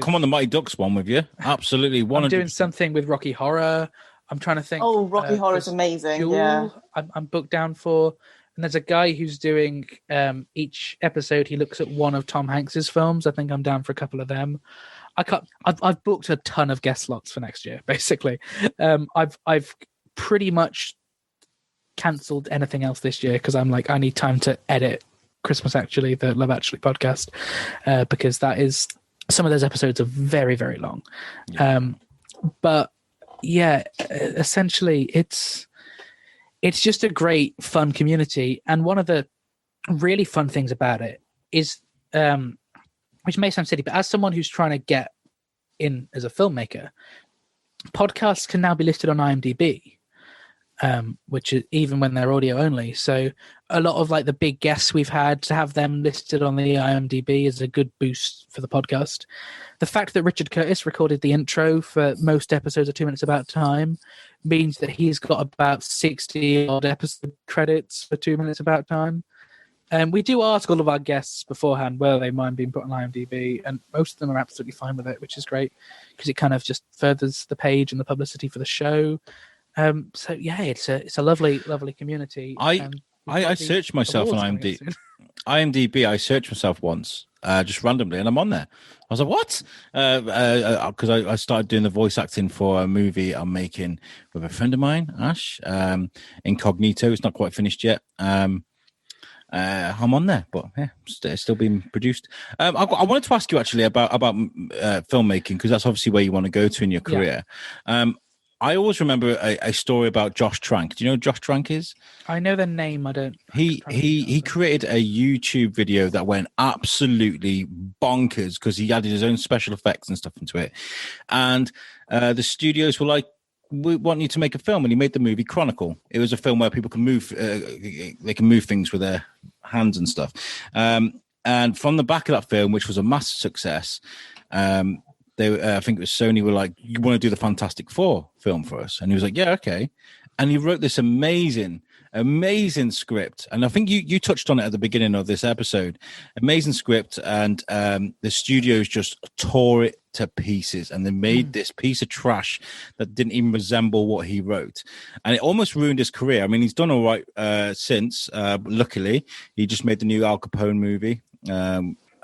come on the Mighty Ducks one with you. Absolutely. I'm doing something with Rocky Horror. I'm trying to think. Oh, Rocky Horror is amazing. Jewel, yeah. I'm booked down for. And there's a guy who's doing each episode. He looks at one of Tom Hanks's films. I think I'm down for a couple of them. I've booked a ton of guest slots for next year, basically. I've pretty much cancelled anything else this year because I'm like, I need time to edit Christmas Actually, the Love Actually podcast, because that is, some of those episodes are very, very long. Yeah. But yeah, essentially it's just a great fun community. And one of the really fun things about it is, which may sound silly, but as someone who's trying to get in as a filmmaker, podcasts can now be listed on IMDb. which is even when they're audio only. So a lot of like the big guests we've had, to have them listed on the IMDb is a good boost for the podcast. The fact that Richard Cutis recorded the intro for most episodes of 2 Minutes About Time means that he's got about 60 odd episode credits for 2 Minutes About Time. And we do ask all of our guests beforehand whether they mind being put on IMDb, and most of them are absolutely fine with it, which is great because it kind of just furthers the page and the publicity for the show. So yeah, it's a lovely community. I searched myself on IMDb. I searched myself once, just randomly, and I'm on there. I was like, what? Because I started doing the voice acting for a movie I'm making with a friend of mine, Ash, Incognito. It's not quite finished yet. I'm on there, but yeah, it's still being produced. I wanted to ask you actually about filmmaking, because that's obviously where you want to go to in your career. Yeah. I always remember a story about Josh Trank. Do you know who Josh Trank is? I know the name. I don't. He created a YouTube video that went absolutely bonkers because he added his own special effects and stuff into it, and the studios were like, we want you to make a film, and he made the movie Chronicle. It was a film where people can move, they can move things with their hands and stuff. And from the back of that film, which was a massive success, I think it was Sony were like, you want to do the Fantastic Four film for us? And he was like, yeah, okay. And he wrote this amazing script. And I think you touched on it at the beginning of this episode. Amazing script. And the studios just tore it to pieces, and they made this piece of trash that didn't even resemble what he wrote. And it almost ruined his career. I mean, he's done all right since. Luckily, he just made the new Al Capone movie.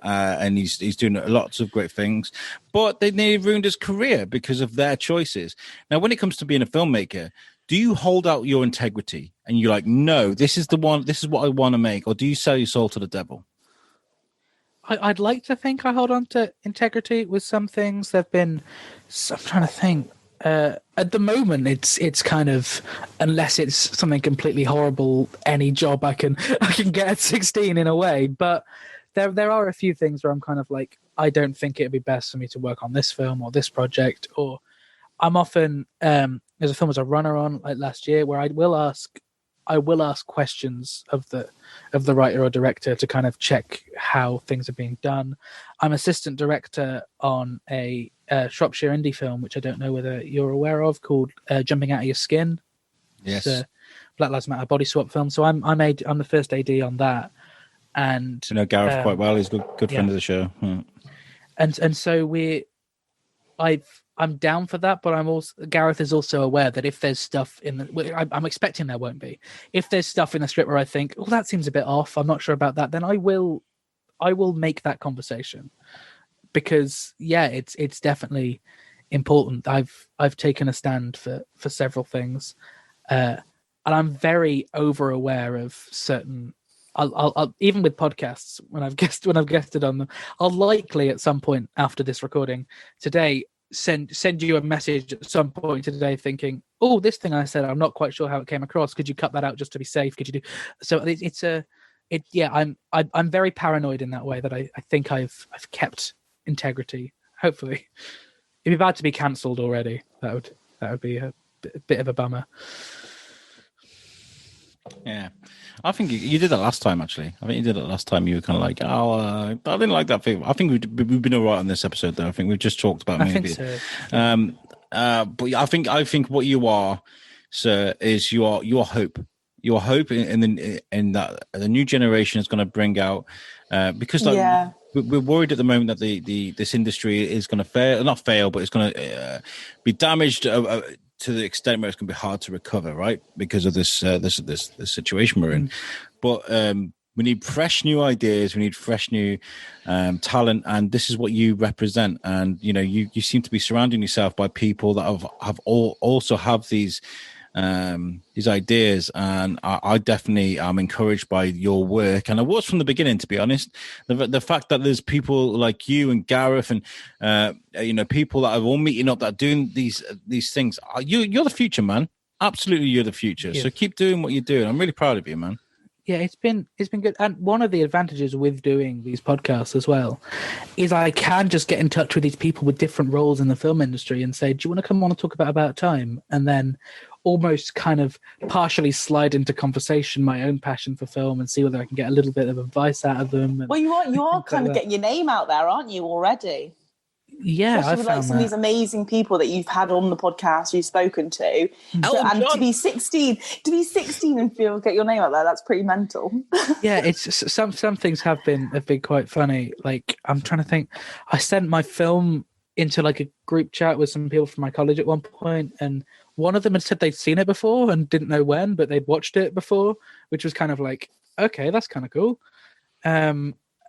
And he's doing lots of great things, but they nearly ruined his career because of their choices. Now, when it comes to being a filmmaker, do you hold out your integrity and you're like, no, this is the one, this is what I want to make, or do you sell your soul to the devil? I'd like to think I hold on to integrity with some things. There've been, I'm trying to think. At the moment, it's kind of, unless it's something completely horrible, any job I can get at 16 in a way. But there are a few things where I'm kind of like, I don't think it'd be best for me to work on this film or this project. Or I'm often there's a film as a runner on like last year where I will ask questions of the writer or director to kind of check how things are being done. I'm assistant director on a Shropshire indie film, which I don't know whether you're aware of, called Jumping Out of Your Skin. Yes, it's a Black Lives Matter body swap film. So I'm the first AD on that. And you know Gareth quite well. He's a good friend of the show. And so I'm down for that, but Gareth is also aware that if there's stuff I'm expecting there won't be. If there's stuff in the script where I think, oh, that seems a bit off, I'm not sure about that, then I will make that conversation, because it's definitely important. I've taken a stand for several things, and I'm very over aware of certain. I'll even with podcasts, when I've guested on them, I'll likely at some point after this recording today send you a message at some point today thinking, oh, this thing I said, I'm not quite sure how it came across. Could you cut that out just to be safe? Could you do so? I'm very paranoid in that way, that I think I've kept integrity. Hopefully, it'd be bad to be cancelled already. That would be a bit of a bummer. Yeah, I think you did that last time. Actually, I think you did it last time. You were kind of like, I didn't like that thing. I think we've been all right on this episode, though. I think we've just talked about maybe. I think so. But I think what you are, sir, is your hope. Your hope in that the new generation is going to bring out, because we're worried at the moment that this industry is going to not fail, but it's going to be damaged. To the extent where it's going to be hard to recover, right? Because of this situation we're in. But we need fresh new ideas. We need fresh new talent, and this is what you represent. And you seem to be surrounding yourself by people that also have these ideas, and I definitely am encouraged by your work, and I was from the beginning, to be honest. The fact that there's people like you and Gareth and people that are all meeting up that are doing these things. You're the future, man. Absolutely, you're the future. Yeah. So keep doing what you're doing. I'm really proud of you, man. Yeah, it's been good. And one of the advantages with doing these podcasts as well is I can just get in touch with these people with different roles in the film industry and say, do you want to come on and talk about Time? And then almost kind of partially slide into conversation my own passion for film and see whether I can get a little bit of advice out of them. Well, you are kind of getting your name out there, aren't you, already? Yeah, especially with like some of these amazing people that you've had on the podcast, you've spoken to, and to be 16 and get your name out there, that's pretty mental. Yeah, it's some things have been quite funny. Like, I'm trying to think. I sent my film into like a group chat with some people from my college at one point, and one of them had said they'd seen it before and didn't know when, but they'd watched it before, which was kind of like, okay, that's kind of cool.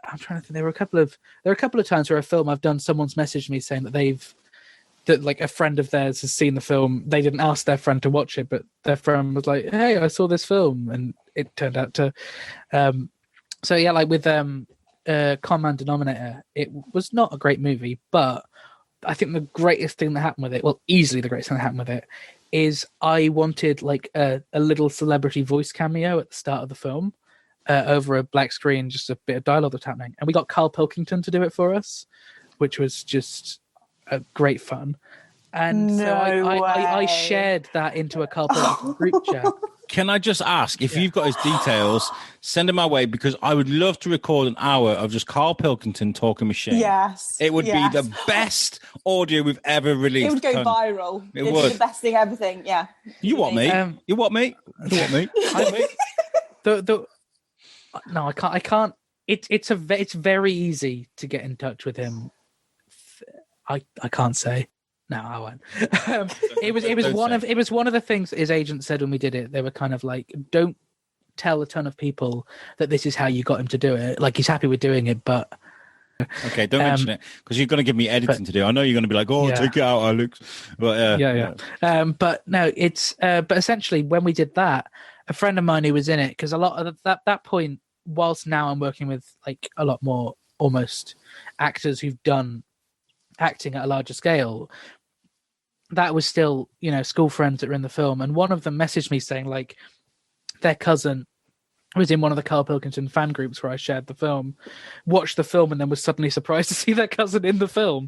I'm trying to think. There are a couple of times where a film I've done, someone's messaged me saying that like a friend of theirs has seen the film. They didn't ask their friend to watch it, but their friend was like, "Hey, I saw this film," and it turned out to. So yeah, like with Common Denominator, it was not a great movie, but I think the greatest thing that happened with it, well, easily the greatest thing that happened with it, is I wanted like a little celebrity voice cameo at the start of the film. Over a black screen, just a bit of dialogue that's happening. And we got Carl Pilkington to do it for us, which was just great fun. And I shared that into a Carl Pilkington group chat. Can I just ask, if you've got his details, send them my way, because I would love to record an hour of just Carl Pilkington talking machine. Yes. It would be the best audio we've ever released. It would go viral. It would. Be the best thing ever. Yeah. You what, mate? You what, mate? You what, mate? No, I can't. It's very easy to get in touch with him. I can't say. No, I won't. It was one of the things his agent said when we did it. They were kind of like, don't tell a ton of people that this is how you got him to do it. Like, he's happy with doing it, but okay, don't mention it, because you're going to give me editing to do. I know you're going to be like, take it out, Alex. But but no, it's but essentially when we did that, a friend of mine who was in it, because a lot of that point, whilst now I'm working with like a lot more almost actors who've done acting at a larger scale, that was still, school friends that were in the film. And one of them messaged me saying like their cousin was in one of the Carl Pilkington fan groups where I shared the film, watched the film, and then was suddenly surprised to see their cousin in the film.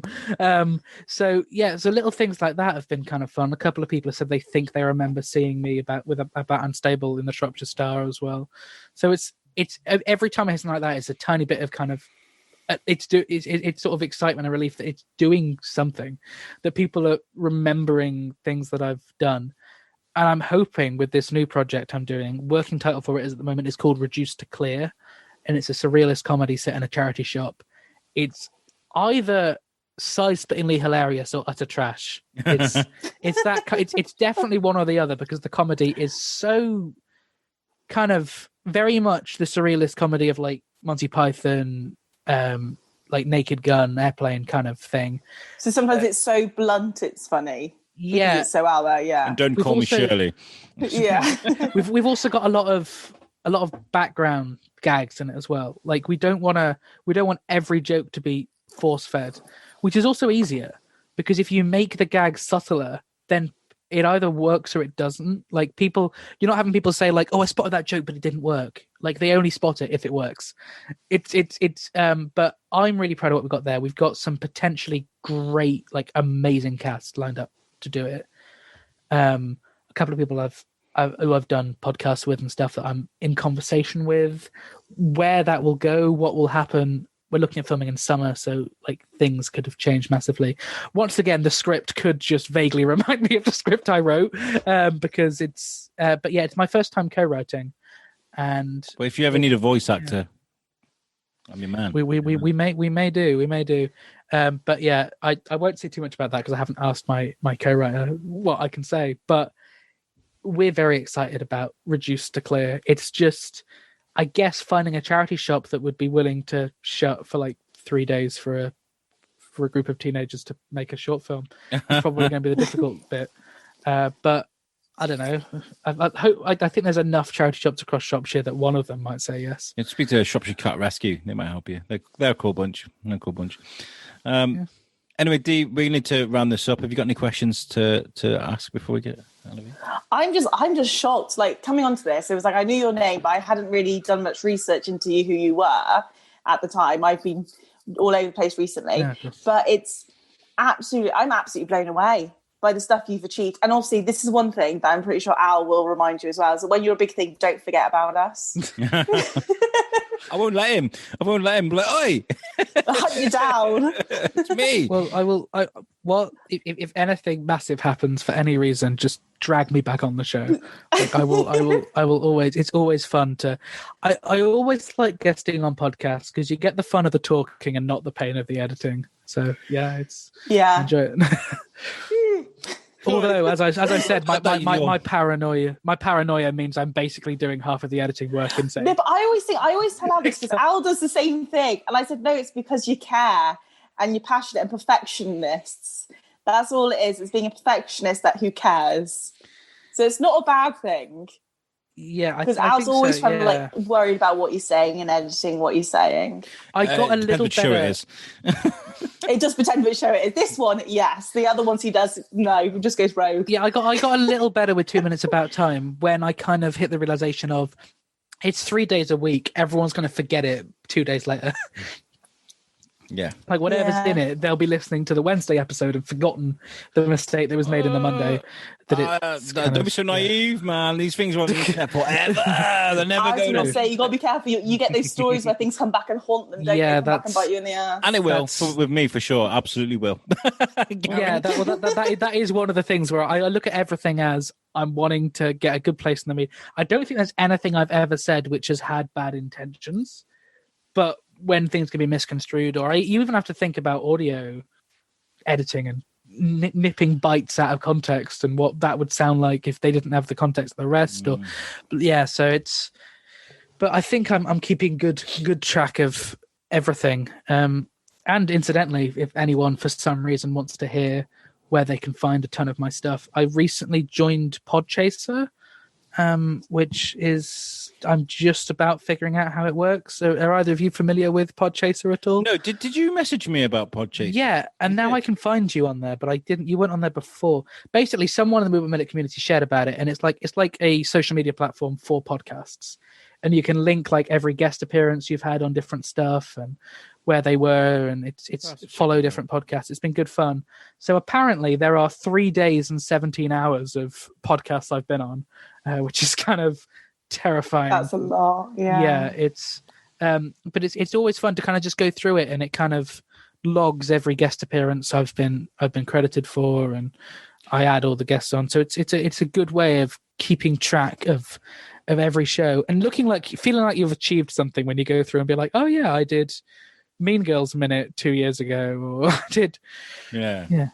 So little things like that have been kind of fun. A couple of people have said they think they remember seeing me about Unstable in the Shropshire Star as well. So it's every time I hear something like that, it's a tiny bit of kind of it's sort of excitement and relief that it's doing something, that people are remembering things that I've done. And I'm hoping with this new project I'm doing, working title for it is at the moment is called Reduced to Clear, and it's a surrealist comedy set in a charity shop. It's either side-splittingly hilarious or utter trash. It's definitely one or the other, because the comedy is so kind of very much the surrealist comedy of like Monty Python, like Naked Gun, Airplane kind of thing. So sometimes it's so blunt it's funny. Yeah, it's so out there. Yeah, and don't call me Shirley. Yeah, we've also got a lot of background gags in it as well. Like we don't want every joke to be force fed, which is also easier, because if you make the gag subtler, then it either works or it doesn't. Like you're not having people say like, "Oh, I spotted that joke, but it didn't work." Like they only spot it if it works. But I'm really proud of what we've got there. We've got some potentially great, like amazing cast lined up to do it. A couple of people who I've done podcasts with and stuff that I'm in conversation with. Where that will go, what will happen, we're looking at filming in summer, so like things could have changed massively. Once again, the script could just vaguely remind me of the script I wrote, because it's it's my first time co-writing. And but if you ever need a voice actor, I'm your man. We may do. But yeah, I won't say too much about that because I haven't asked my co-writer what I can say. But we're very excited about Reduced to Clear. It's just, I guess, finding a charity shop that would be willing to shut for like 3 days for a group of teenagers to make a short film. It's probably going to be the difficult bit. But I don't know. I think there's enough charity shops across Shropshire that one of them might say yes. You have to speak to Shropshire Cat Rescue. They might help you. They're a cool bunch. Anyway, Dee, we need to round this up. Have you got any questions to ask before we get out of here? I'm just shocked. Like, coming onto this, it was like I knew your name, but I hadn't really done much research into who you were at the time. I've been all over the place recently, but I'm absolutely blown away by the stuff you've achieved. And obviously, this is one thing that I'm pretty sure Al will remind you as well. So when you're a big thing, don't forget about us. I won't let him. Be like, oi! Hunt you down. It's me. Well, I will. If anything massive happens for any reason, just drag me back on the show. Like, I will always. It's always fun to. I always like guesting on podcasts because you get the fun of the talking and not the pain of the editing. So yeah, enjoy it. Although, as I said, my paranoia means I'm basically doing half of the editing work insane. No, but I always tell Al this because Al does the same thing, and I said, no, it's because you care and you're passionate and perfectionists. That's all it is. It's being a perfectionist who cares. So it's not a bad thing. Yeah, because Al's always trying to worried about what you're saying and editing what you're saying. I got a little better. Sure it is. It does pretend but show it is. This one, yes. The other ones he does, no, he just goes rogue. Yeah, I got a little better with 2 Minutes About Time when I kind of hit the realization of it's 3 days a week. Everyone's going to forget it 2 days later. Yeah. Like whatever's in it, they'll be listening to the Wednesday episode and forgotten the mistake that was made in the Monday. Don't be so naive, man. These things won't be there forever. They're never going to. I was going to say, you got to be careful. You get those stories where things come back and haunt them, don't they? Come back and bite you in the ass. And it will. With me, for sure. Absolutely will. Yeah, that is one of the things where I look at everything as I'm wanting to get a good place in the media. I don't think there's anything I've ever said which has had bad intentions. But when things can be misconstrued, or you even have to think about audio editing and nipping bites out of context and what that would sound like if they didn't have the context of the rest. Or so it's. But I think I'm keeping good track of everything. And incidentally, if anyone for some reason wants to hear where they can find a ton of my stuff, I recently joined Podchaser, which is. I'm just about figuring out how it works. So are either of you familiar with Podchaser at all? No, did you message me about Podchaser? Yeah, and now I can find you on there, but I didn't. You weren't on there before. Basically, someone in the Movement Minute community shared about it, and it's like a social media platform for podcasts. And you can link like every guest appearance you've had on different stuff and where they were, and it's follow different podcasts. It's been good fun. So apparently there are 3 days and 17 hours of podcasts I've been on, which is kind of terrifying. That's a lot. Yeah, it's but it's always fun to kind of just go through it, and it kind of logs every guest appearance I've been credited for, and I add all the guests on. So it's a good way of keeping track of every show and feeling like you've achieved something when you go through and be like, oh yeah, I did Mean Girls Minute 2 years ago, or I did. Yeah.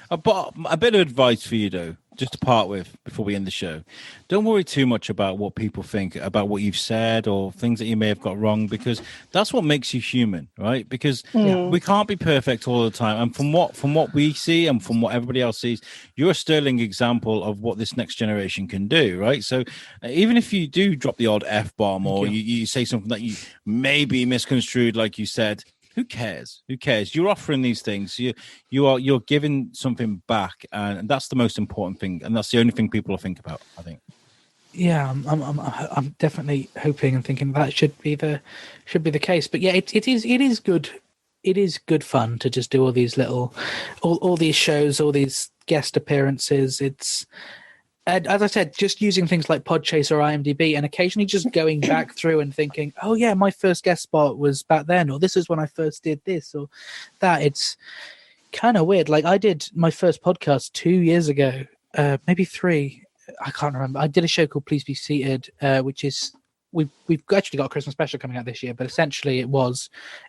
But a bit of advice for you, though, just to part with before we end the show. Don't worry too much about what people think about what you've said or things that you may have got wrong, because that's what makes you human, right? Because we can't be perfect all the time. And from what we see and from what everybody else sees, you're a sterling example of what this next generation can do, right? So even if you do drop the odd F-bomb or you say something that you may be misconstrued, like you said, who cares? You're offering these things. You're giving something back, and that's the most important thing, and that's the only thing people will think about, I think. Yeah, I'm definitely hoping and thinking that should be the case. But yeah, it is good. It is good fun to just do all these all these shows, all these guest appearances. It's. As I said, just using things like Podchaser or IMDb, and occasionally just going back through and thinking, oh yeah, my first guest spot was back then, or this is when I first did this or that. It's kind of weird. Like I did my first podcast 2 years ago, maybe 3. I can't remember. I did a show called Please Be Seated, which is we've actually got a Christmas special coming out this year, but essentially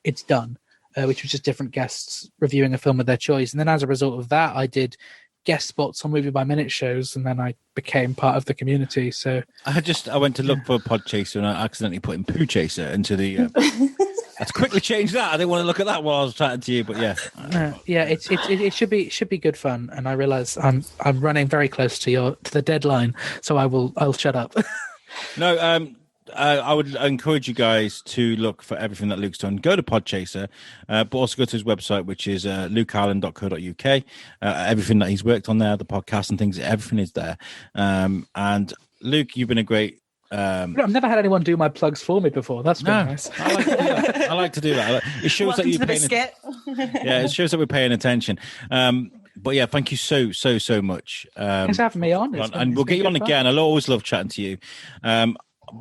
it's done, which was just different guests reviewing a film of their choice. And then as a result of that, I did guest spots on Movie by Minute shows, and then I became part of the community. So I went to look for Podchaser and I accidentally put in Poo Chaser into the let's quickly change that. I didn't want to look at that while I was chatting to you, but it should be good fun. And I realize I'm running very close to the deadline, so I'll shut up. No, I would encourage you guys to look for everything that Luke's done. Go to Podchaser, but also go to his website, which is lukeallen.co.uk. Everything that he's worked on there, the podcast and things, everything is there. And Luke, you've been a great... I've never had anyone do my plugs for me before. That's been nice. I like to do that. It shows that you're paying attention. Yeah, it shows that we're paying attention. But yeah, thank you so much. Thanks for having me on. And we'll get you on again. I'll always love chatting to you.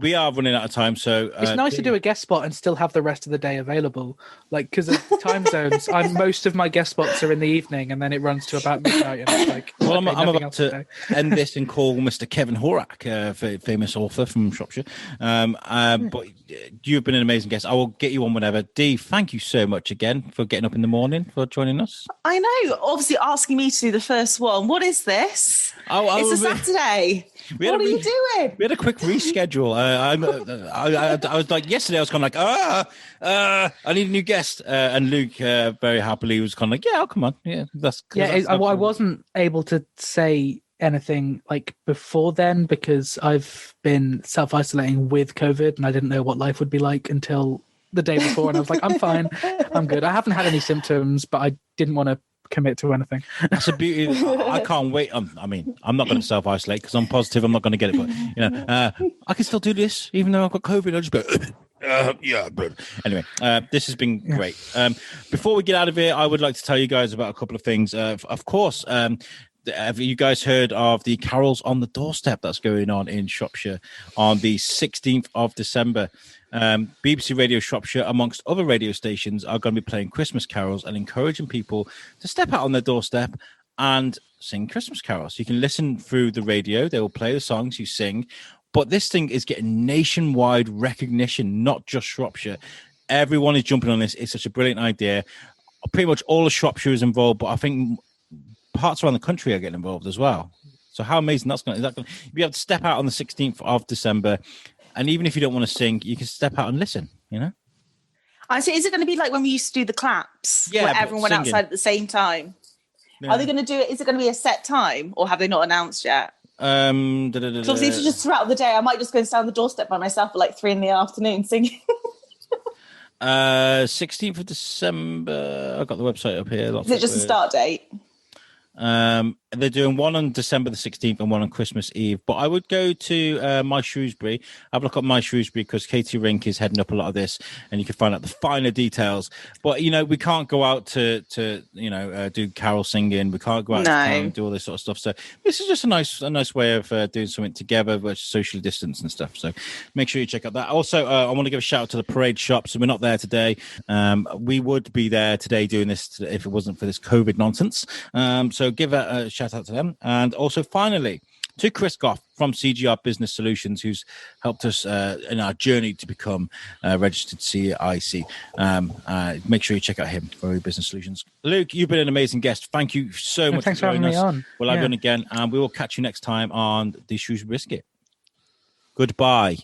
We are running out of time, so it's nice to do a guest spot and still have the rest of the day available. Like, because of time zones, most of my guest spots are in the evening, and then it runs to about midnight. And it's like, well, okay, I'm about to end this and call Mr. Kevin Horak, famous author from Shropshire. But you've been an amazing guest. I will get you on whenever. Dee, thank you so much again for getting up in the morning for joining us. I know, obviously asking me to do the first one. What is this? It's a Saturday. What are you doing? We had a quick reschedule. I was like, yesterday I was kind of like, I need a new guest. And Luke very happily was kind of like, yeah, I'll come on. Yeah, I wasn't able to say anything like before then because I've been self-isolating with COVID and I didn't know what life would be like until the day before. And I was like, I'm fine. I'm good. I haven't had any symptoms, but I didn't want to commit to anything. That's a beauty. I can't wait. I mean, I'm not going to self-isolate because I'm positive I'm not going to get it. But I can still do this even though I've got COVID. I'll just go. Yeah, bro. Anyway, this has been great. Before we get out of here, I would like to tell you guys about a couple of things. Of course, have you guys heard of the Carols on the Doorstep that's going on in Shropshire on the 16th of December? BBC Radio Shropshire, amongst other radio stations, are going to be playing Christmas carols and encouraging people to step out on their doorstep and sing Christmas carols. You can listen through the radio. They will play the songs you sing. But this thing is getting nationwide recognition, not just Shropshire. Everyone is jumping on this. It's such a brilliant idea. Pretty much all of Shropshire is involved, but I think parts around the country are getting involved as well. So how amazing is that going to be able to step out on the 16th of December. And even if you don't want to sing, you can step out and listen, So is it going to be like when we used to do the claps? Yeah, where everyone went outside at the same time? Yeah. Are they going to do it? Is it going to be a set time or have they not announced yet? Obviously, if it's just throughout the day, I might just go and stand on the doorstep by myself at like 3 PM singing. 16th of December. I've got the website up here. Is it just a start date? They're doing one on December the 16th and one on Christmas Eve. But I would go to My Shrewsbury. Have a look at My Shrewsbury because Katie Rink is heading up a lot of this, and you can find out the finer details. But we can't go out to do carol singing. We can't go out to town and do all this sort of stuff. So this is just a nice way of doing something together, but socially distanced and stuff. So make sure you check out that. Also, I want to give a shout out to the Parade Shop. So we're not there today. We would be there today doing this if it wasn't for this COVID nonsense. So give a shout out to them. And also finally to Chris Goff from CGR Business Solutions, who's helped us in our journey to become registered CIC. Make sure you check out him for business solutions. Luke, you've been an amazing guest. Thank you so much for having me on. We'll have you on again, and we will catch you next time on the Shrewsbury Biscuit. Goodbye.